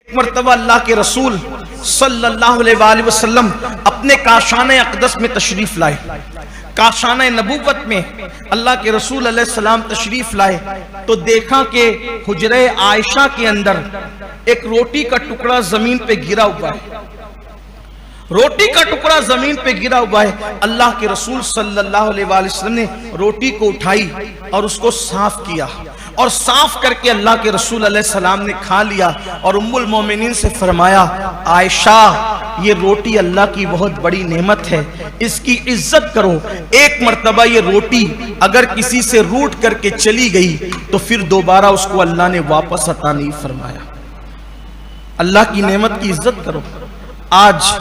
مرتبہ اللہ کے رسول صلی اللہ علیہ وآلہ وسلم اپنے کاشانہ اقدس میں تشریف لائے. کاشانہ نبوت میں اللہ کے رسول علیہ السلام تشریف لائے تو دیکھا کہ حجرہ عائشہ کے اندر ایک روٹی کا ٹکڑا زمین پہ گرا ہوا ہے. روٹی کا ٹکڑا زمین پہ گرا ہوا ہے. اللہ کے رسول صلی اللہ علیہ وآلہ وسلم نے روٹی کو اٹھائی اور اس کو صاف کیا اور صاف کر کے اللہ کے رسول علیہ السلام نے کھا لیا اور ام المومنین سے فرمایا عائشہ یہ روٹی اللہ کی بہت بڑی نعمت ہے, اس کی عزت کرو. ایک مرتبہ یہ روٹی اگر کسی سے روٹ کر کے چلی گئی تو پھر دوبارہ اس کو اللہ نے واپس عطا نہیں فرمایا. اللہ کی نعمت کی عزت کرو. آج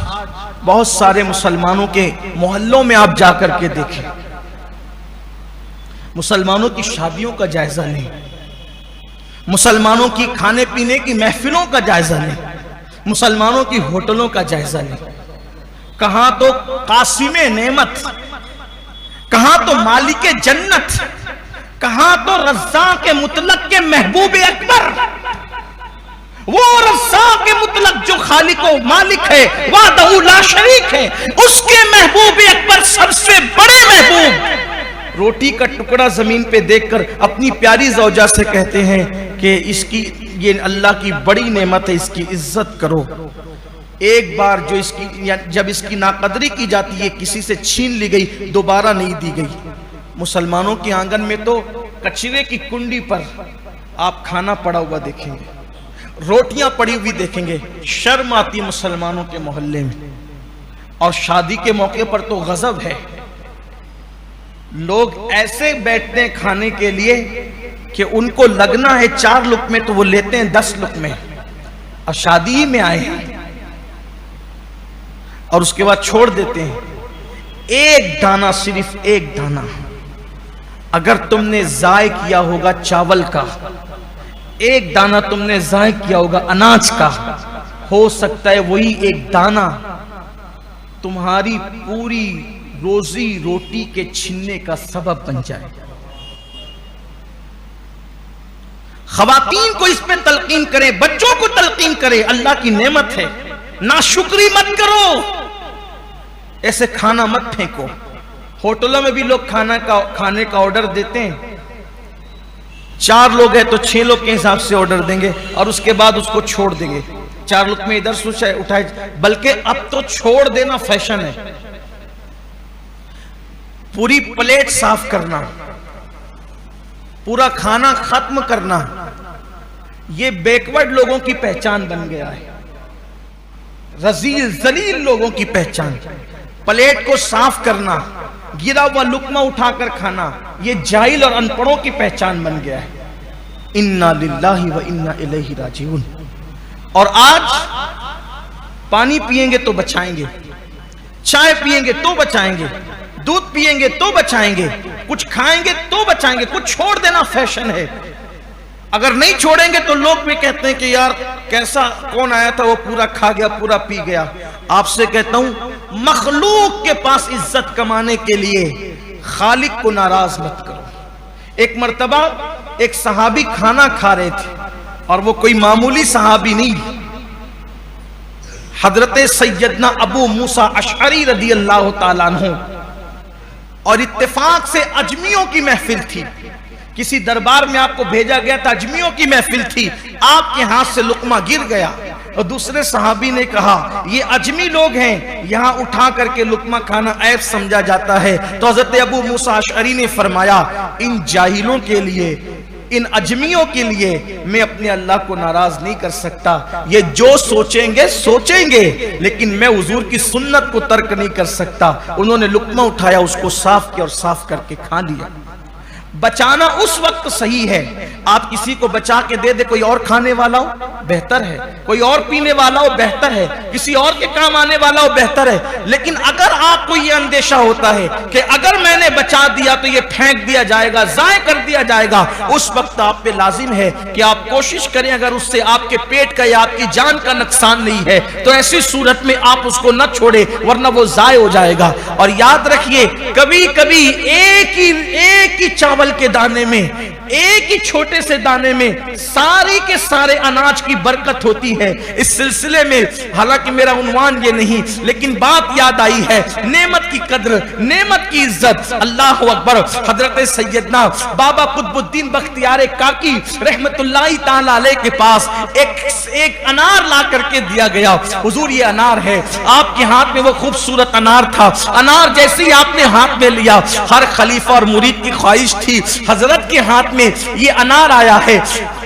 بہت سارے مسلمانوں کے محلوں میں آپ جا کر کے دیکھیں, مسلمانوں کی شادیوں کا جائزہ نہیں, مسلمانوں کی کھانے پینے کی محفلوں کا جائزہ نہیں, مسلمانوں کی ہوٹلوں کا جائزہ نہیں. کہاں تو قاسم نعمت, کہاں تو مالک جنت, کہاں تو رزاق مطلق کے محبوب اکبر, وہ رزاق مطلق جو خالق و مالک ہے, وحدہ لا شریک ہے, اس کے محبوب اکبر سب سے بڑے محبوب روٹی کا ٹکڑا زمین پہ دیکھ کر اپنی پیاری زوجہ سے کہتے ہیں کہ اس کی یہ اللہ کی بڑی نعمت ہے, اس کی عزت کرو. ایک بار جو جب اس کی ناقدری کی جاتی ہے, کسی سے چھین لی گئی, دوبارہ نہیں دی گئی. مسلمانوں کے آنگن میں تو کچرے کی کنڈی پر آپ کھانا پڑا ہوا دیکھیں گے, روٹیاں پڑی ہوئی دیکھیں گے. شرم آتی مسلمانوں کے محلے میں. اور شادی کے موقع پر تو غضب ہے, لوگ ایسے بیٹھتے ہیں کھانے کے لیے کہ ان کو لگنا ہے 4 لقمے تو وہ لیتے ہیں 10 لقمے, اور شادی میں آئے ہیں اور اس کے بعد چھوڑ دیتے ہیں. ایک دانہ, صرف ایک دانہ اگر تم نے ضائع کیا ہوگا چاول کا, ایک دانہ تم نے ضائع کیا ہوگا اناج کا, ہو سکتا ہے وہی ایک دانہ تمہاری پوری روزی روٹی کے چھننے کا سبب بن جائے. خواتین کو اس پہ تلقین کریں, بچوں کو تلقین کریں, اللہ کی نعمت ہے, ناشکری مت کرو, ایسے کھانا مت پھینکو. ہوٹلوں میں بھی لوگ کھانے کا آرڈر دیتے ہیں, 4 لوگ ہیں تو 6 لوگ کے حساب سے آرڈر دیں گے اور اس کے بعد اس کو چھوڑ دیں گے. 4 لقمے ادھر سے اٹھائے, بلکہ اب تو چھوڑ دینا فیشن ہے. پوری پلیٹ صاف کرنا, پورا کھانا ختم کرنا, یہ بیکورڈ لوگوں کی پہچان بن گیا ہے, رذیل ذلیل لوگوں کی پہچان. پلیٹ کو صاف کرنا, گرا ہوا لقمہ اٹھا کر کھانا, یہ جاہل اور ان پڑھوں کی پہچان بن گیا ہے. انا للہ و انا الیہ راجعون. اور آج پانی پیئیں گے تو بچائیں گے, چائے پیئیں گے تو بچائیں گے, دودھ پیئیں گے تو بچائیں گے, کچھ کھائیں گے تو بچائیں گے, کچھ چھوڑ دینا فیشن ہے. اگر نہیں چھوڑیں گے تو لوگ بھی کہتے ہیں کہ یار کیسا کون آیا تھا وہ پورا کھا گیا, پورا پی گیا. آپ سے کہتا ہوں مخلوق کے پاس عزت کمانے کے لیے خالق کو ناراض مت کرو. ایک مرتبہ ایک صحابی کھانا کھا رہے تھے اور وہ کوئی معمولی صحابی نہیں, حضرت سیدنا ابو موسیٰ اشعری رضی اللہ تعالیٰ عنہ, اور اتفاق سے اجمیوں کی محفل تھی. کسی دربار میں آپ کو بھیجا گیا تھا, اجمیوں کی محفل تھی, آپ کے ہاتھ سے لقمہ گر گیا اور دوسرے صحابی نے کہا یہ اجمی لوگ ہیں, یہاں اٹھا کر کے لقمہ کھانا عیب سمجھا جاتا ہے. تو حضرت ابو موسیٰ اشعری نے فرمایا ان جاہلوں کے لیے, ان اجمیوں کے لیے میں اپنے اللہ کو ناراض نہیں کر سکتا. یہ جو سوچیں گے سوچیں گے, لیکن میں حضور کی سنت کو ترک نہیں کر سکتا. انہوں نے لقمہ اٹھایا, اس کو صاف کیا اور صاف کر کے کھا لیا. بچانا اس وقت صحیح ہے, آپ کسی کو بچا کے دے دے, کوئی اور کھانے والا ہو بہتر ہے, کوئی اور پینے والا ہو بہتر ہے, کسی اور کے کام آنے والا ہو بہتر ہے. لیکن اگر آپ کو یہ اندیشہ ہوتا ہے کہ اگر میں نے بچا دیا تو یہ پھینک دیا جائے گا, ضائع کر دیا جائے گا, اس وقت آپ پہ لازم ہے کہ آپ کوشش کریں اگر اس سے آپ کے پیٹ کا یا آپ کی جان کا نقصان نہیں ہے تو ایسی صورت میں آپ اس کو نہ چھوڑے, ورنہ وہ ضائع ہو جائے گا. اور یاد رکھیے کبھی کبھی ایک ہی چاول پل کے دانے میں، ایک ہی چھوٹے سے دانے میں ساری کے سارے اناج کی برکت ہوتی ہے۔ اس سلسلے میں حالانکہ میرا عنوان یہ نہیں، لیکن بات یاد آئی ہے، نعمت کی قدر، نعمت کی عزت۔ اللہ اکبر۔ حضرت سیدنا بابا قطب الدین بختیار کاکی رحمت اللہ تعالی علیہ کے پاس ایک انار لا کر کے دیا گیا۔ حضور یہ انار ہے۔ آپ کے ہاتھ میں وہ خوبصورت انار تھا۔ انار جیسے ہی آپ نے ہاتھ میں لیا، ہر خلیفہ اور مرید کی خواہش تھی حضرت کے ہاتھ میں یہ انار آیا ہے،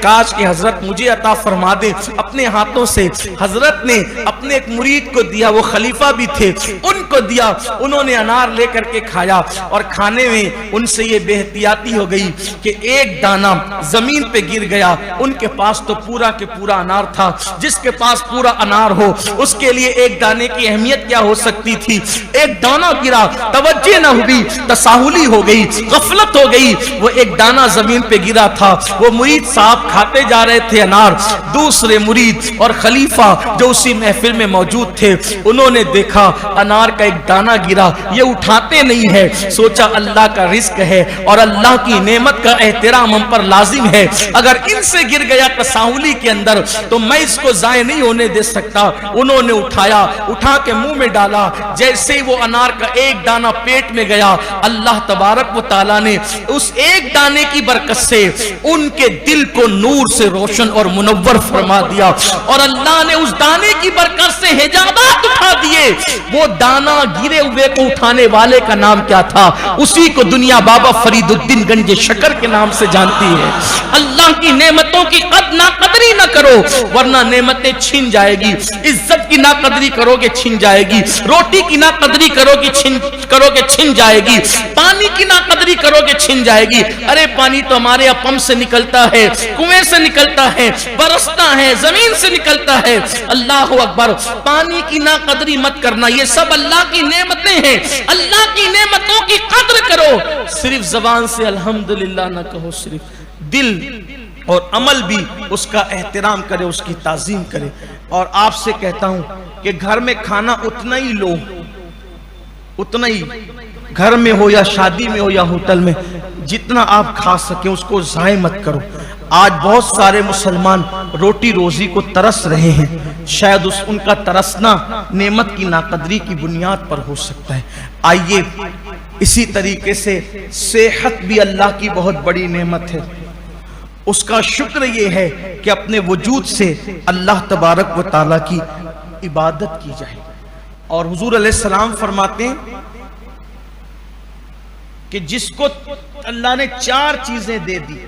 کاش کہ حضرت مجھے عطا فرما دے۔ اپنے ہاتھوں سے حضرت نے اپنے ایک مرید کو دیا، وہ خلیفہ بھی تھے، ان کو دیا۔ انہوں نے انار لے کر کے کھایا، اور کھانے میں ان سے یہ بے احتیاطی ہو گئی کہ ایک دانہ زمین پہ گر گیا۔ ان کے پاس تو پورا کے پورا انار تھا۔ جس کے پاس پورا انار ہو اس کے لیے ایک دانے کی اہمیت کیا ہو سکتی تھی؟ ایک دانہ گرا، توجہ نہ ہوئی، تساہلی ہو گئی، غفلت ہو گئی، وہ ایک دانہ زمین پہ گرا تھا۔ وہ مرید صاحب کھاتے جا رہے تھے انار، دوسرے مرید اور خلیفہ جو اسی محفل میں موجود تھے، انہوں نے دیکھا انار کا ایک دانہ گرا، یہ اٹھاتے نہیں ہے۔ سوچا اللہ کا رزق ہے اور اللہ کی نعمت کا احترام ہم پر لازم ہے، اگر ان سے گر گیا تساہلی کے اندر تو میں اس کو ضائع نہیں ہونے دے سکتا۔ انہوں نے اٹھایا، اٹھا کے منہ میں ڈالا، جیسے ہی وہ انار کا ایک دانہ پیٹ میں گیا، اللہ تبارک و تعالیٰ نے اس ایک دانے کی برکت سے ان کے دل کو نور سے روشن اور منور فرما دیا، اور اللہ نے اس دانے کی برکت سے حجابات اٹھا دیے۔ وہ دانہ گرے ہوئے کو اٹھانے والے کا نام کیا تھا؟ اسی کو دنیا بابا فرید الدین گنج شکر کے نام سے جانتی ہے۔ اللہ کی نعمتوں کی ناقدری نہ کرو ورنہ نعمتیں چھن جائے گی۔ عزت کی ناقدری کرو گے چھن جائے گی، روٹی کی ناقدری کرو گے چھن جائے گی، پانی کی ناقدری کرو گے چھن جائے گی۔ ارے پانی تو ہمارے یہاں پمپ سے نکلتا ہے، کنویں سے نکلتا ہے، برستا ہے، زمین سے نکلتا ہے۔ اللہ اکبر۔ پانی کی ناقدری مت کرنا، یہ سب اللہ کی نعمتیں ہیں۔ اللہ کی نعمتوں کی قدر کرو، صرف زبان سے الحمدللہ نہ کہو، صرف دل اور عمل بھی اس کا احترام کرے، اس کی تعظیم کرے۔ اور آپ سے کہتا ہوں کہ گھر میں کھانا اتنا ہی لو، اتنا ہی، گھر میں ہو یا شادی میں ہو یا ہوٹل میں، جتنا آپ کھا سکیں اس کو ضائع مت کرو۔ آج بہت سارے مسلمان روٹی روزی کو ترس رہے ہیں، شاید ان کا ترسنا نعمت کی ناقدری کی بنیاد پر ہو سکتا ہے۔ آئیے اسی طریقے سے صحت بھی اللہ کی بہت بڑی نعمت ہے، اس کا شکر یہ ہے کہ اپنے وجود سے اللہ تبارک و تعالیٰ کی عبادت کی جائے۔ اور حضور علیہ السلام فرماتے ہیں کہ جس کو اللہ نے 4 چیزیں دے دی،